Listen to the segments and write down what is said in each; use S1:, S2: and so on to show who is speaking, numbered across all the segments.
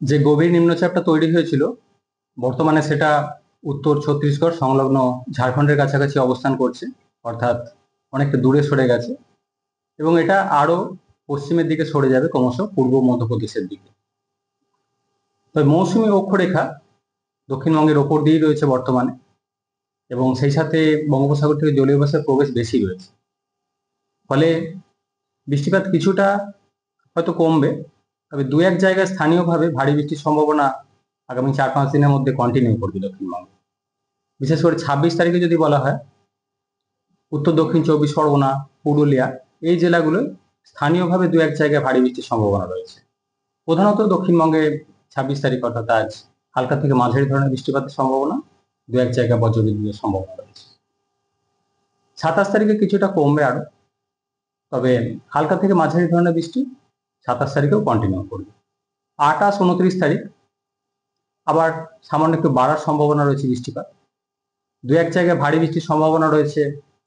S1: যে গভীর নিম্নচাপটা তৈরি হয়েছিল বর্তমানে সেটা উত্তর ছত্তিশগড় সংলগ্ন ঝাড়খণ্ডের কাছাকাছি অবস্থান করছে, অর্থাৎ অনেকটা দূরে সরে গেছে এবং এটা আরো পশ্চিমের দিকে সরে যাবে ক্রমশ পূর্ব মধ্যপ্রদেশের দিকে। তবে মৌসুমী অক্ষরেখা দক্ষিণবঙ্গের ওপর দিয়েই রয়েছে বর্তমানে এবং সেই সাথে বঙ্গোপসাগর থেকে জলীয় বাষ্পের প্রবেশ বেশি রয়েছে, ফলে বৃষ্টিপাত কিছুটা হয়তো কমবে, তবে দু এক জায়গায় স্থানীয়ভাবে ভারী বৃষ্টির সম্ভাবনা আগামী 4-5 দিনের মধ্যে কন্টিনিউ করবে দক্ষিণবঙ্গে। বিশেষ করে 26 তারিখে যদি বলা হয়, উত্তর দক্ষিণ 24 পরগনা, পুরুলিয়া এই জেলাগুলোয় স্থানীয়ভাবে দু এক জায়গায় ভারী বৃষ্টির সম্ভাবনা রয়েছে। প্রধানত দক্ষিণবঙ্গে 26 তারিখ অর্থাৎ আজ হালকা থেকে মাঝারি ধরনের বৃষ্টিপাতের সম্ভাবনা, দু এক জায়গায় বজ্রবিদ্যুতের সম্ভাবনা রয়েছে। 27 তারিখে কিছুটা কমবে আরো, তবে হালকা থেকে মাঝারি ধরনের বৃষ্টি 27 তারিখেও কন্টিনিউ করবে। 28-29 তারিখ আবার সামান্য একটু বাড়ার সম্ভাবনা রয়েছে বৃষ্টিপাত। দু এক জায়গায় ভারী বৃষ্টির সম্ভাবনা রয়েছে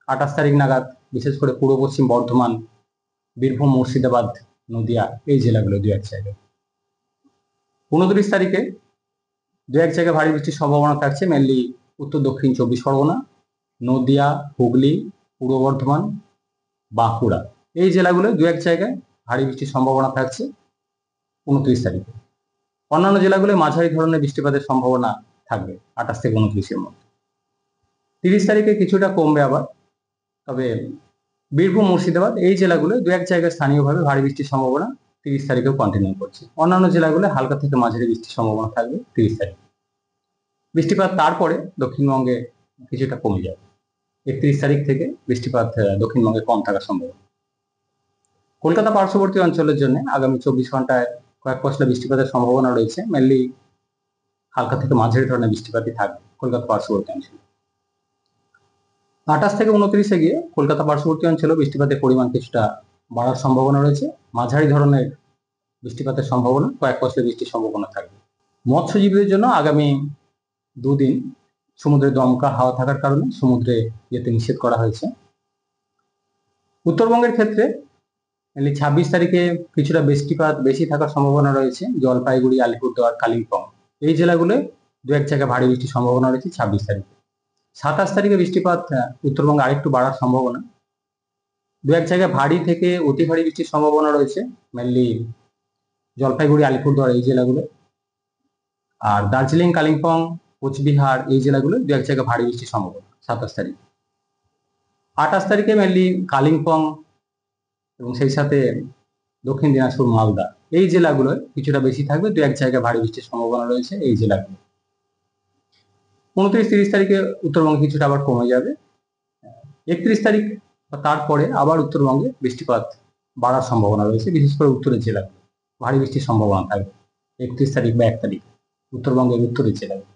S1: 28 তারিখ নাগাদ, বিশেষ করে পূর্ব পশ্চিম বর্ধমান, বীরভূম, মুর্শিদাবাদ, নদিয়া এই জেলাগুলো দু এক জায়গায়। 29 তারিখে দু এক জায়গায় ভারী বৃষ্টির সম্ভাবনা থাকছে, মেনলি উত্তর দক্ষিণ 24 পরগনা, নদিয়া, হুগলি, পূর্ব বর্ধমান, বাঁকুড়া এই জেলাগুলো দু এক জায়গায় ভারী বৃষ্টির সম্ভাবনা থাকছে 29 তারিখে। অন্যান্য জেলাগুলো মাঝারি ধরনের বৃষ্টিপাতের সম্ভাবনা থাকবে 28 থেকে 29-এর মধ্যে। 30 তারিখে কিছুটা কমবে আবার, তবে বীরভূম, মুর্শিদাবাদ এই জেলাগুলো দু এক জায়গায় স্থানীয়ভাবে ভারী বৃষ্টির সম্ভাবনা 30 তারিখেও কন্টিনিউ করছে। অন্যান্য জেলাগুলো হালকা থেকে মাঝারি বৃষ্টির সম্ভাবনা থাকবে 30 তারিখ। বৃষ্টিপাত তারপরে দক্ষিণবঙ্গে কিছুটা কমে যাবে। 31 তারিখ থেকে বৃষ্টিপাত দক্ষিণবঙ্গে কম থাকার সম্ভাবনা। কলকাতা পার্শ্ববর্তী অঞ্চলের জন্য আগামী 24 ঘন্টায় কয়েক পশলা বৃষ্টিপাতের সম্ভাবনা রয়েছে, মেনলি হালকা থেকে মাঝারি ধরনের বৃষ্টিপাতই থাকবে কলকাতা পার্শ্ববর্তী অঞ্চলে। 28 থেকে 29-এ গিয়ে কলকাতা পার্শ্ববর্তী অঞ্চলে বৃষ্টিপাতের পরিমাণ কিছুটা বাড়ার সম্ভাবনা রয়েছে, মাঝারি ধরনের বৃষ্টিপাতের সম্ভাবনা, কয়েক পশলা বৃষ্টির সম্ভাবনা থাকবে। মৎস্যজীবীদের জন্য আগামী দুদিন সমুদ্রে দমকা হাওয়া থাকার কারণে সমুদ্রে যেতে নিষেধ করা হয়েছে। উত্তরবঙ্গের ক্ষেত্রে 26 তারিখে কিছুটা বৃষ্টিপাত বেশি থাকার সম্ভাবনা রয়েছে, জলপাইগুড়ি, আলিপুরদুয়ার, কালিম্পং এই জেলাগুলোয় দু এক জায়গায় ভারী বৃষ্টির সম্ভাবনা রয়েছে 26 তারিখে। 27 তারিখে বৃষ্টিপাত উত্তরবঙ্গে আরেকটু বাড়ার সম্ভাবনা, দু এক জায়গায় ভারী থেকে অতি ভারী বৃষ্টির সম্ভাবনা রয়েছে, মেনলি জলপাইগুড়ি, আলিপুরদুয়ার এই জেলাগুলো। আর দার্জিলিং, কালিম্পং, কোচবিহার এই জেলাগুলো দু এক জায়গায় ভারী বৃষ্টির সম্ভাবনা 27 তারিখ। 28 তারিখে মেনলি কালিম্পং এবং সেই সাথে দক্ষিণ দিনাজপুর, মালদা এই জেলাগুলোয় কিছুটা বেশি থাকবে, দু এক জায়গায় ভারী বৃষ্টির সম্ভাবনা রয়েছে এই জেলাগুলো। 29-30 তারিখে উত্তরবঙ্গে কিছুটা আবার কমে যাবে। 31 তারিখ তারপরে আবার উত্তরবঙ্গে বৃষ্টিপাত বাড়ার সম্ভাবনা রয়েছে, বিশেষ করে উত্তরের জেলাগুলো ভারী বৃষ্টির সম্ভাবনা থাকবে 31 তারিখ বা 1 তারিখ উত্তরবঙ্গের উত্তরের জেলাগুলো।